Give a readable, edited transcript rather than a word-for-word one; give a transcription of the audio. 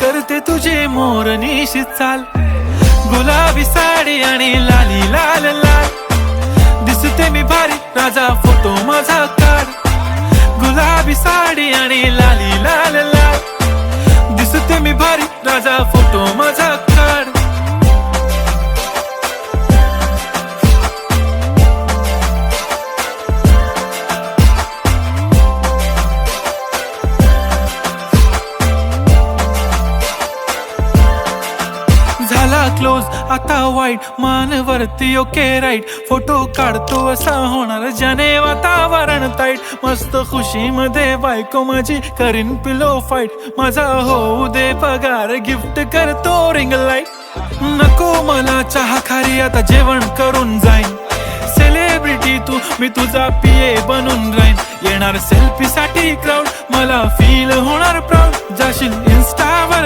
करते तुझे मोरनीशी चाल, गुलाबी साडी आणि लाली लाल लाल, दिसते मी भारी राजा फोटो माझा काढ, गुलाबी साडी आणि लाली लाल लाल, दिसते मी भारी राजा फोटो माझा काढ. झाला क्लोज आता वाईट, मानवरती ओके राईट, फोटो काढतो असा होणार ज्याने वातावरण ताईट, मस्त खुशी मध्ये बायको माझी करीन पिलो फाईट, माझा होऊ दे पगार गिफ्ट करतो रिंग लाईट, नको मला चहा खारी आता जेवण करून जाईन, सेलिब्रिटी तू मी तुझा पिये बनून राहीन, येणार सेल्फी साठी क्राऊड मला फील होणार प्राऊड, जाशील इन्स्टावर